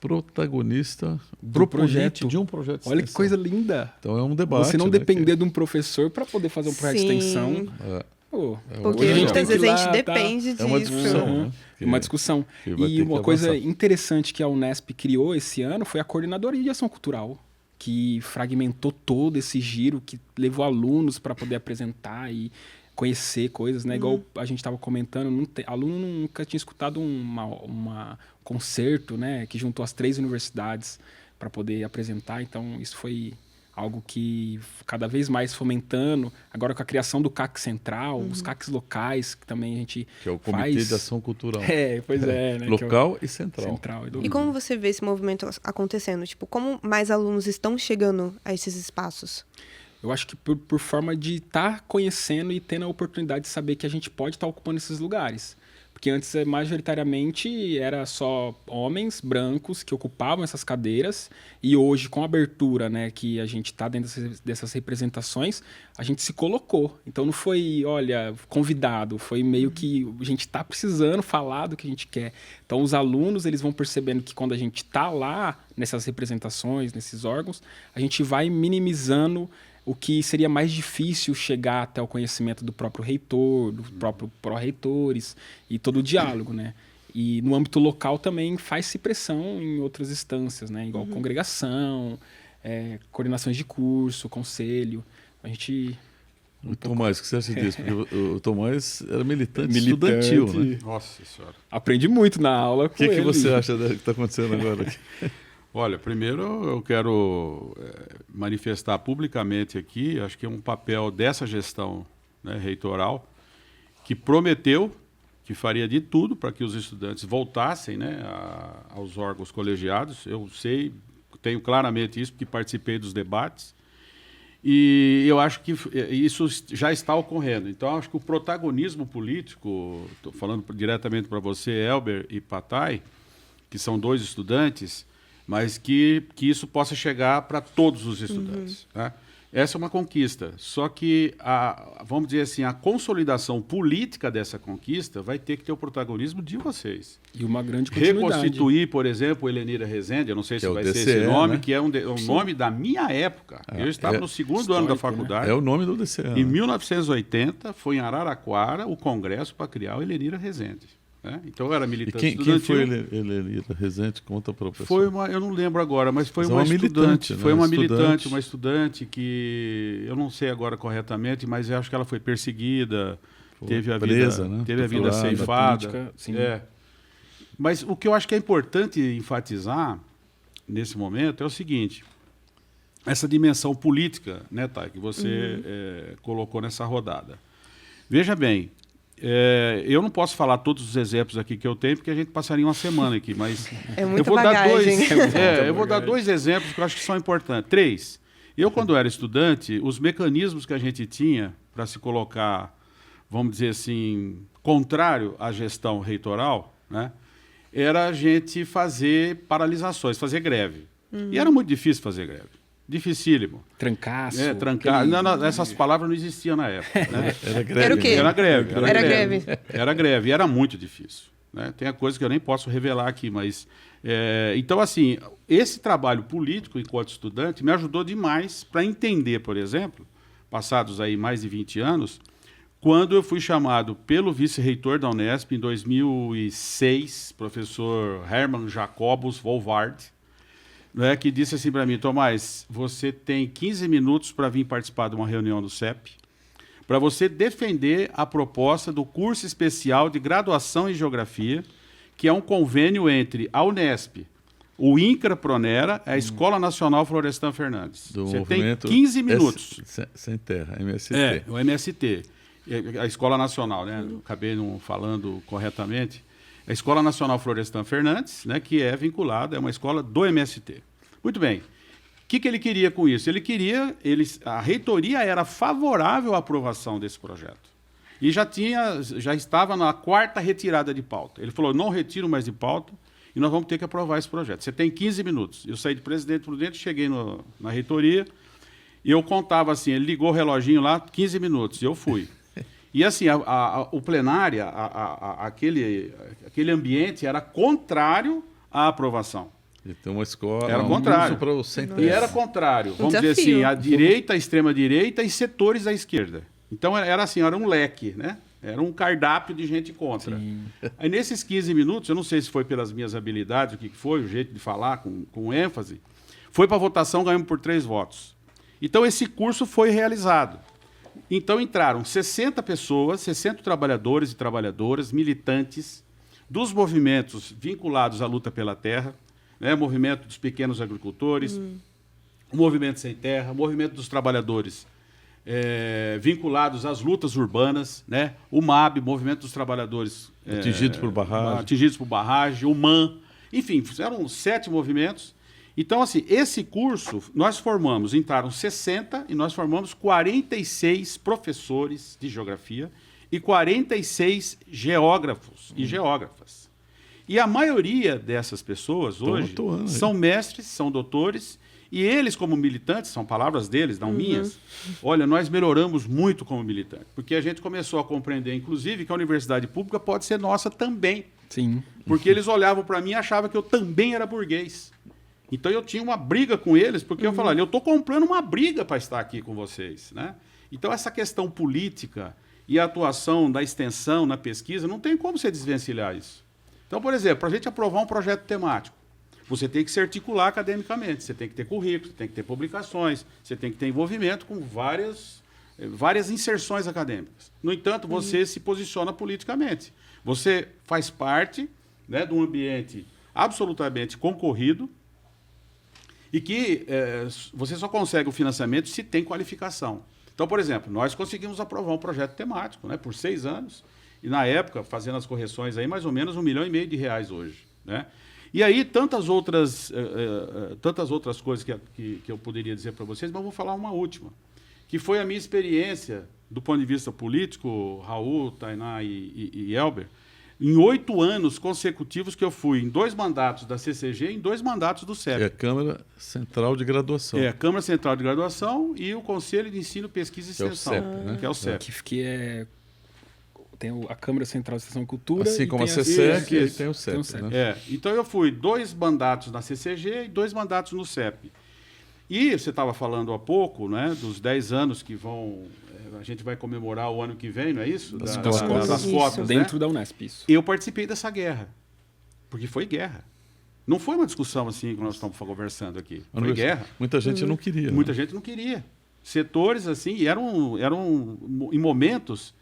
protagonista do projeto de um projeto de extensão. Olha que coisa linda. Então é um debate. Você não depender de um professor para poder fazer um projeto de extensão. Porque muitas vezes a gente depende disso. É uma discussão. Né? Uma discussão. E uma coisa interessante que a Unesp criou esse ano foi a Coordenadoria de Ação Cultural, que fragmentou todo esse giro, que levou alunos para poder apresentar e conhecer coisas, né? Igual a gente estava comentando, aluno nunca tinha escutado um concerto, né? Que juntou as 3 universidades para poder apresentar. Então, isso foi algo que cada vez mais fomentando. Agora com a criação do CAC Central, os CACs locais, que também a gente que é o Comitê de Ação Cultural. Pois é. Né? Local e central. E como você vê esse movimento acontecendo? Tipo, como mais alunos estão chegando a esses espaços? Eu acho que por forma de estar conhecendo e tendo a oportunidade de saber que a gente pode estar ocupando esses lugares. Porque antes, majoritariamente, era só homens brancos que ocupavam essas cadeiras. E hoje, com a abertura, né, que a gente está dentro dessas representações, a gente se colocou. Então, não foi, olha, convidado. Foi meio que a gente está precisando falar do que a gente quer. Então, os alunos eles vão percebendo que quando a gente está lá, nessas representações, nesses órgãos, a gente vai minimizando o que seria mais difícil chegar até o conhecimento do próprio reitor, do próprio pró-reitores e todo o diálogo, né? E no âmbito local também faz-se pressão em outras instâncias, né? Igual congregação, coordenações de curso, conselho. A gente... O Tomás, o que você acha disso? Porque o Tomás era militante estudantil, né? Nossa Senhora. Aprendi muito na aula com ele. O que você acha que está acontecendo agora aqui? Olha, primeiro eu quero manifestar publicamente aqui, acho que é um papel dessa gestão, né, reitoral, que prometeu que faria de tudo para que os estudantes voltassem, né, aos órgãos colegiados. Eu sei, tenho claramente isso, porque participei dos debates. E eu acho que isso já está ocorrendo. Então, acho que o protagonismo político, estou falando diretamente para você, Elber e Patai, que são 2 estudantes, mas que isso possa chegar para todos os estudantes. Né? Essa é uma conquista. Só que, vamos dizer assim, a consolidação política dessa conquista vai ter que ter o protagonismo de vocês. E uma grande continuidade. Reconstituir, por exemplo, Helenira Rezende, eu não sei se vai ser esse nome, né? Que é um nome da minha época. Eu estava no segundo ano da faculdade. Né? É o nome do DCE. Em 1980, foi em Araraquara o congresso para criar o Helenira Rezende. Né? Então eu era militante estudantil. Quem foi Helenira Rezende? Conta para o pessoal. Foi eu não lembro agora, mas foi uma militante. Foi uma militante, uma estudante que eu não sei agora corretamente, mas eu acho que ela foi perseguida, teve a presa, vida, né? teve a vida ceifada. Política, sim. Mas o que eu acho que é importante enfatizar nesse momento é o seguinte: essa dimensão política, né, Thay, que você colocou nessa rodada. Veja bem. Eu não posso falar todos os exemplos aqui que eu tenho, porque a gente passaria uma semana aqui, mas é muita eu vou bagagem. eu vou dar 2 exemplos que eu acho que são importantes. 3. Eu, quando era estudante, os mecanismos que a gente tinha para se colocar, vamos dizer assim, contrário à gestão reitoral, né, era a gente fazer paralisações, fazer greve. E era muito difícil fazer greve. Dificílimo. Trancaço. Trancar. Não, essas palavras não existiam na época. Né? Era greve. Era o quê? Era greve. Greve. Era greve. E era muito difícil. Né? Tem a coisa que eu nem posso revelar aqui, mas... então, assim, esse trabalho político, enquanto estudante, me ajudou demais para entender, por exemplo, passados aí mais de 20 anos, quando eu fui chamado pelo vice-reitor da Unesp, em 2006, professor Hermann Jacobus Volvard, né, que disse assim para mim: Tomás, você tem 15 minutos para vir participar de uma reunião do CEP, para você defender a proposta do curso especial de graduação em Geografia, que é um convênio entre a Unesp, o INCRA Pronera, a Escola Nacional Florestan Fernandes. Você tem 15 minutos. Sem terra, MST. O MST, a Escola Nacional, né? Acabei não falando corretamente. A Escola Nacional Florestan Fernandes, né, que é vinculada, é uma escola do MST. Muito bem. O que ele queria com isso? A reitoria era favorável à aprovação desse projeto. E já estava na 4ª retirada de pauta. Ele falou: não retiro mais de pauta e nós vamos ter que aprovar esse projeto. Você tem 15 minutos. Eu saí de Presidente Prudente, cheguei na reitoria e eu contava assim, ele ligou o reloginho lá, 15 minutos, e eu fui. E assim, o plenário, aquele ambiente era contrário à aprovação. Então, uma escola... Era contrário. E era contrário. Vamos dizer assim, a direita, a extrema-direita e setores da esquerda. Então, era assim, era um leque, né? Era um cardápio de gente contra. Sim. Aí, nesses 15 minutos, eu não sei se foi pelas minhas habilidades, o que foi, o jeito de falar com ênfase, foi para a votação, ganhamos por 3 votos. Então, esse curso foi realizado. Então entraram 60 pessoas, 60 trabalhadores e trabalhadoras, militantes dos movimentos vinculados à luta pela terra, né, movimento dos pequenos agricultores, o movimento sem terra, o movimento dos trabalhadores vinculados às lutas urbanas, né, o MAB, movimento dos trabalhadores atingidos por barragem, o MAN, enfim, eram 7 movimentos. Então, assim, esse curso, entraram 60 e nós formamos 46 professores de geografia e 46 geógrafos e geógrafas. E a maioria dessas pessoas hoje são mestres, são doutores, e eles, como militantes, são palavras deles, não minhas, olha, nós melhoramos muito como militante, porque a gente começou a compreender, inclusive, que a universidade pública pode ser nossa também. Sim. Porque eles olhavam para mim e achavam que eu também era burguês. Então eu tinha uma briga com eles, porque eu falava, eu estou comprando uma briga para estar aqui com vocês. Né? Então essa questão política e a atuação da extensão na pesquisa, não tem como você desvencilhar isso. Então, por exemplo, para a gente aprovar um projeto temático, você tem que se articular academicamente, você tem que ter currículo, você tem que ter publicações, você tem que ter envolvimento com várias inserções acadêmicas. No entanto, você se posiciona politicamente. Você faz parte, né, de um ambiente absolutamente concorrido, E que você só consegue o financiamento se tem qualificação. Então, por exemplo, nós conseguimos aprovar um projeto temático, né, por 6 anos, e na época, fazendo as correções, aí, mais ou menos R$1,5 milhão hoje. Né? E aí, tantas outras coisas que eu poderia dizer para vocês, mas vou falar uma última, que foi a minha experiência, do ponto de vista político, Raul, Tainá e Elber, em 8 anos consecutivos que eu fui em 2 mandatos da CCG e em 2 mandatos do CEP. É a Câmara Central de Graduação. É a Câmara Central de Graduação e o Conselho de Ensino, Pesquisa e Extensão. Que é o CEP, né? Que é o CEP. Tem a Câmara Central de Extensão e Cultura. Assim e como a tem CCEC, Isso. e tem o CEP. Né? Então eu fui 2 mandatos na CCG e 2 mandatos no CEP. E você estava falando há pouco, né, dos 10 anos que vão... A gente vai comemorar o ano que vem, não é isso? Das cotas, dentro né? da Unesp, isso. Eu participei dessa guerra, porque foi guerra. Não foi uma discussão assim que nós estamos conversando aqui. Foi guerra. Muita gente não queria. Muita gente não queria. Setores, assim, eram em momentos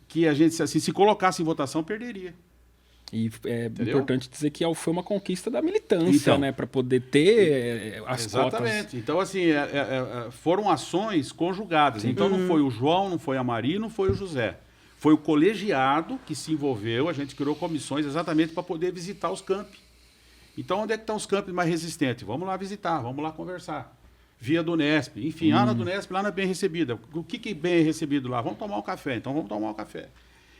que a gente, assim, se colocasse em votação, perderia. E é Entendeu? importante dizer que foi uma conquista da militância, Então, né? Para poder ter as exatamente. cotas. Então, assim, foram ações conjugadas. Sim. Então, não foi o João, não foi a Maria, não foi o José. Foi o colegiado que se envolveu, a gente criou comissões exatamente para poder visitar os campi. Então, onde é que estão os campos mais resistentes? Vamos lá visitar, vamos lá conversar. Via do Unesp. Enfim, na do Unesp lá não é bem recebida. O que é bem recebido lá? Vamos tomar um café. Então, vamos tomar um café.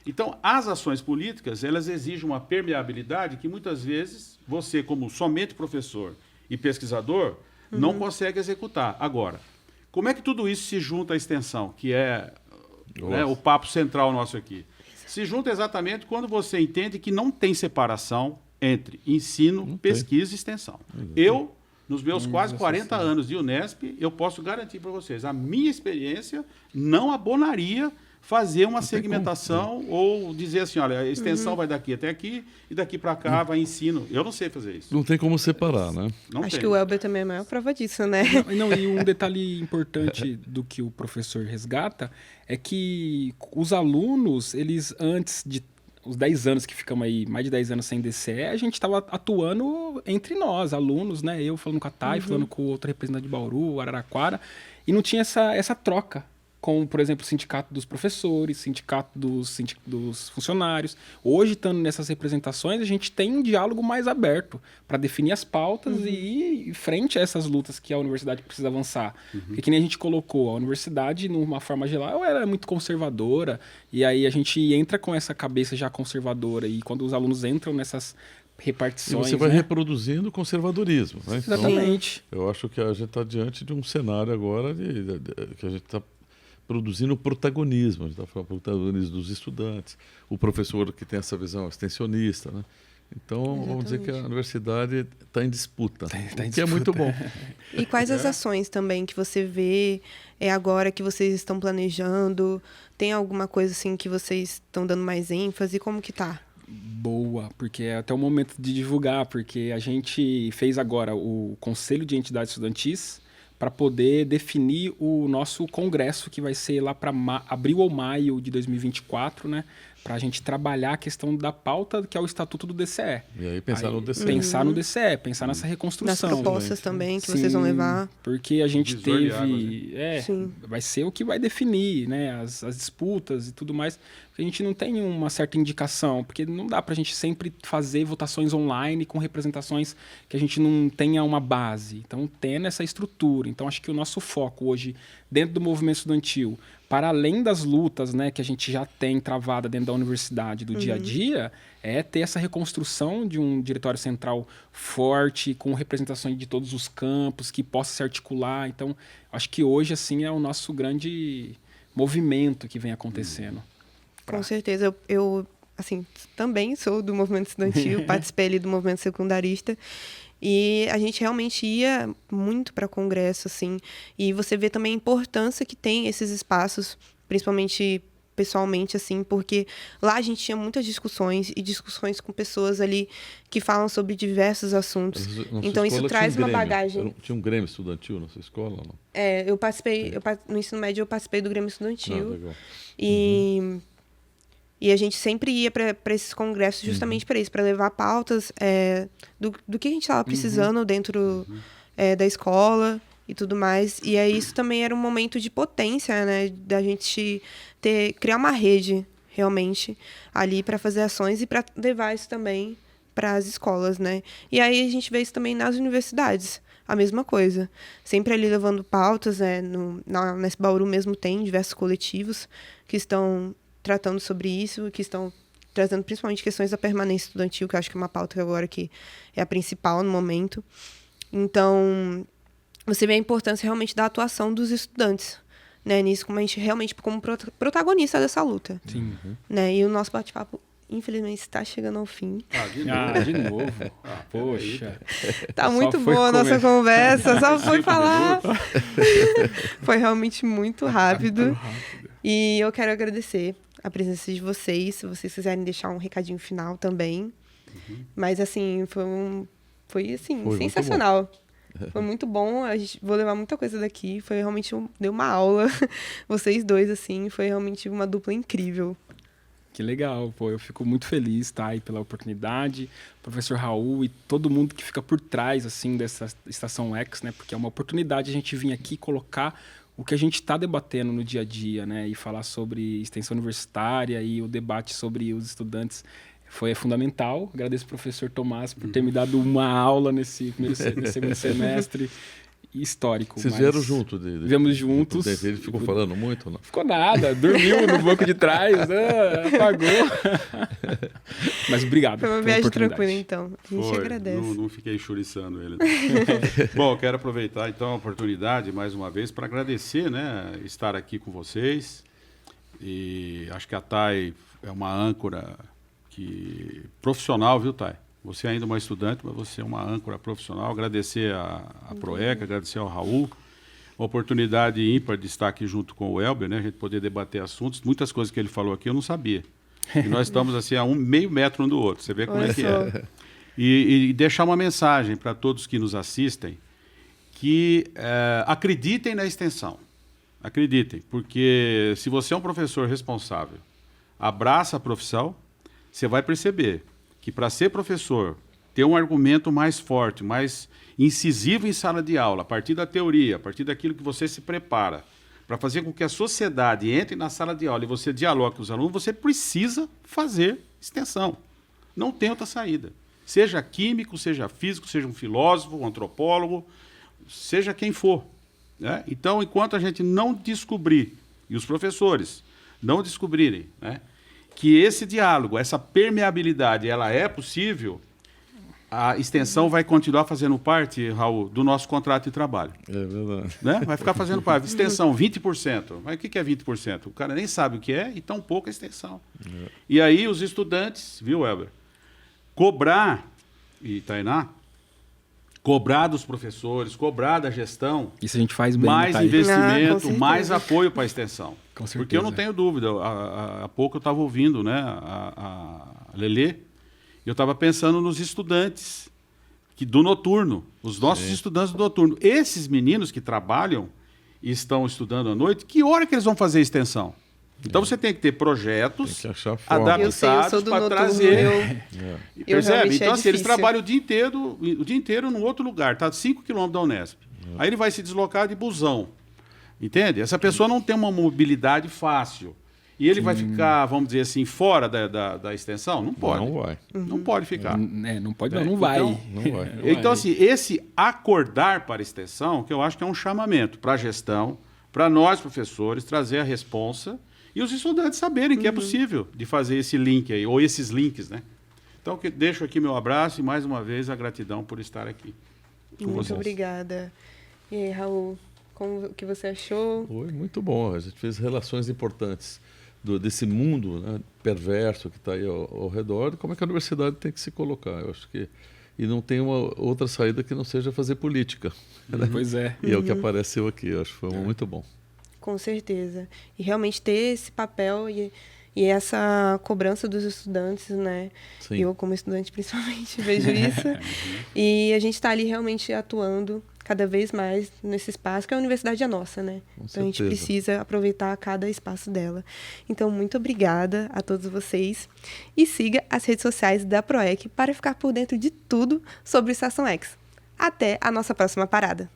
Então, as ações políticas, elas exigem uma permeabilidade que, muitas vezes, você, como somente professor e pesquisador, não consegue executar. Agora, como é que tudo isso se junta à extensão, que é né, o papo central nosso aqui? Se junta exatamente quando você entende que não tem separação entre ensino, pesquisa e extensão. Eu, nos meus quase 40 anos de Unesp, eu posso garantir para vocês, a minha experiência não abonaria fazer uma segmentação ou dizer assim, olha, a extensão vai daqui até aqui e daqui para cá vai ensino. Eu não sei fazer isso. Não tem como separar, né? Não Acho tem. que o Elber também é a maior prova disso, né? Não, e um detalhe importante do que o professor resgata é que os alunos, eles antes de os 10 anos que ficamos aí, mais de 10 anos sem DCE, a gente estava atuando entre nós, alunos, né? Eu falando com a Thay, falando com outro representante de Bauru, Araraquara, e não tinha essa troca com, por exemplo, o sindicato dos professores, sindicato dos funcionários. Hoje, estando nessas representações, a gente tem um diálogo mais aberto para definir as pautas e ir frente a essas lutas que a universidade precisa avançar. Porque, que nem a gente colocou, a universidade, numa forma geral, ela é muito conservadora, e aí a gente entra com essa cabeça já conservadora, e quando os alunos entram nessas repartições... E você vai reproduzindo o conservadorismo. Né? Então, exatamente. eu acho que a gente está diante de um cenário agora que a gente está produzindo o protagonismo, a gente está falando protagonismo dos estudantes, o professor que tem essa visão extensionista, né? Então, vamos dizer que a universidade está em disputa, que é muito bom. E quais as ações também que você vê agora que vocês estão planejando? Tem alguma coisa assim que vocês estão dando mais ênfase? Como que tá? Boa, porque é até o momento de divulgar, porque a gente fez agora o Conselho de Entidades Estudantis para poder definir o nosso congresso, que vai ser lá para abril ou maio de 2024, né? Para a gente trabalhar a questão da pauta, que é o Estatuto do DCE. E aí pensar no DCE. Pensar no DCE, pensar nessa reconstrução. Nas propostas também que Sim, vocês vão levar. Porque a gente Divisor de águas, teve... vai ser o que vai definir, né? As disputas e tudo mais. A gente não tem uma certa indicação, porque não dá para a gente sempre fazer votações online com representações que a gente não tenha uma base. Então, tendo essa estrutura. Então, acho que o nosso foco hoje, dentro do movimento estudantil, para além das lutas, né, que a gente já tem travada dentro da universidade, do dia a dia, é ter essa reconstrução de um diretório central forte, com representações de todos os campos, que possa se articular. Então, acho que hoje, assim, é o nosso grande movimento que vem acontecendo. Com certeza. Eu assim, também sou do movimento estudantil, participei ali do movimento secundarista. E a gente realmente ia muito para congresso, assim. E você vê também a importância que tem esses espaços, principalmente pessoalmente, assim, porque lá a gente tinha muitas discussões e discussões com pessoas ali que falam sobre diversos assuntos. Então isso traz uma bagagem. Tinha um Grêmio estudantil na sua escola, não? Eu participei, no ensino médio eu participei do Grêmio Estudantil. Legal. E a gente sempre ia para esses congressos justamente para isso, para levar pautas do que a gente estava precisando dentro da escola e tudo mais. E aí isso também era um momento de potência, né? Da gente criar uma rede, realmente, ali para fazer ações e para levar isso também para as escolas, né? E aí a gente vê isso também nas universidades. A mesma coisa. Sempre ali levando pautas, né? Nesse Bauru mesmo tem diversos coletivos que estão tratando sobre isso, que estão trazendo principalmente questões da permanência estudantil, que eu acho que é uma pauta agora que é a principal no momento. Então, você vê a importância realmente da atuação dos estudantes, né? Nisso, como a gente realmente como protagonista dessa luta. Sim. Né? E o nosso bate-papo, infelizmente, está chegando ao fim. De novo. Poxa. Tá Só muito foi boa a nossa conversa, só foi 5 falar. minutos. Foi realmente muito rápido. Muito rápido. E eu quero agradecer a presença de vocês, se vocês quiserem deixar um recadinho final também. Mas, assim, foi sensacional. Foi muito bom, vou levar muita coisa daqui. Foi realmente, deu uma aula. Vocês dois, assim, foi realmente uma dupla incrível. Que legal, pô, eu fico muito feliz, tá, aí pela oportunidade, professor Raul e todo mundo que fica por trás, assim, dessa Estação X, né, porque é uma oportunidade a gente vir aqui colocar o que a gente está debatendo no dia a dia, né, e falar sobre extensão universitária e o debate sobre os estudantes foi fundamental. Agradeço ao professor Tomás por ter me dado uma aula nesse segundo semestre. Histórico. Vocês vieram junto? Viemos juntos. Ele ficou falando muito ou não? Ficou nada, dormiu no banco de trás, apagou. Mas obrigado. Foi uma viagem tranquila, então. A gente agradece. Não fiquei churiçando ele. Bom, quero aproveitar então a oportunidade mais uma vez para agradecer, né, estar aqui com vocês. E acho que a Thay é uma âncora profissional, viu, Thay? Você ainda é uma estudante, mas você é uma âncora profissional. Agradecer a Proeca, agradecer ao Raul. Uma oportunidade ímpar de estar aqui junto com o Elber, né? A gente poder debater assuntos. Muitas coisas que ele falou aqui eu não sabia. E nós estamos assim a meio metro um do outro. Você vê como é que é. E deixar uma mensagem para todos que nos assistem que acreditem na extensão. Acreditem, porque se você é um professor responsável, abraça a profissão, você vai perceber que para ser professor, ter um argumento mais forte, mais incisivo em sala de aula, a partir da teoria, a partir daquilo que você se prepara, para fazer com que a sociedade entre na sala de aula e você dialogue com os alunos, você precisa fazer extensão. Não tem outra saída. Seja químico, seja físico, seja um filósofo, um antropólogo, seja quem for. Né? Então, enquanto a gente não descobrir, e os professores não descobrirem, né, que esse diálogo, essa permeabilidade, ela é possível, a extensão vai continuar fazendo parte, Raul, do nosso contrato de trabalho. É verdade. Né? Vai ficar fazendo parte. Extensão, 20%. Mas o que é 20%? O cara nem sabe o que é e tão pouca extensão. É. E aí os estudantes, viu, Elber? Cobrar, e Tainá, cobrar dos professores, cobrar da gestão. Isso a gente faz bem. Mais investimento, mais apoio para a extensão. Com certeza. Porque eu não tenho dúvida. Há pouco eu estava ouvindo, né, a Lelê, eu estava pensando nos estudantes do noturno, os nossos estudantes do noturno. Esses meninos que trabalham e estão estudando à noite, que hora que eles vão fazer extensão? Então você tem que ter projetos adaptados para trazer. Percebe? Então, assim, eles trabalham o dia inteiro num outro lugar, está a 5 quilômetros da Unesp. Aí ele vai se deslocar de busão. Entende? Essa pessoa não tem uma mobilidade fácil. E ele vai ficar, vamos dizer assim, fora da extensão? Não pode. Não vai. Não pode ficar. Não pode, não vai. Não vai. Então, assim, esse acordar para a extensão, que eu acho que é um chamamento para a gestão, para nós, professores, trazer a responsa e os estudantes saberem que é possível de fazer esse link aí, ou esses links, né? Então, deixo aqui meu abraço e, mais uma vez, a gratidão por estar aqui. Muito obrigada. E aí, Raul, o que você achou? Foi muito bom. A gente fez relações importantes desse mundo, né, perverso que está aí ao redor, como é que a universidade tem que se colocar. Eu acho que e não tem uma outra saída que não seja fazer política. Né? Pois é. E é o que apareceu aqui. Eu acho que foi muito bom. Com certeza. E realmente ter esse papel e essa cobrança dos estudantes, né? Sim. Eu, como estudante, principalmente, vejo isso. E a gente está ali realmente atuando cada vez mais nesse espaço, que a universidade é nossa, né? Com então, a gente certeza. precisa aproveitar cada espaço dela. Então, muito obrigada a todos vocês. E siga as redes sociais da PROEC para ficar por dentro de tudo sobre o Estação X. Até a nossa próxima parada!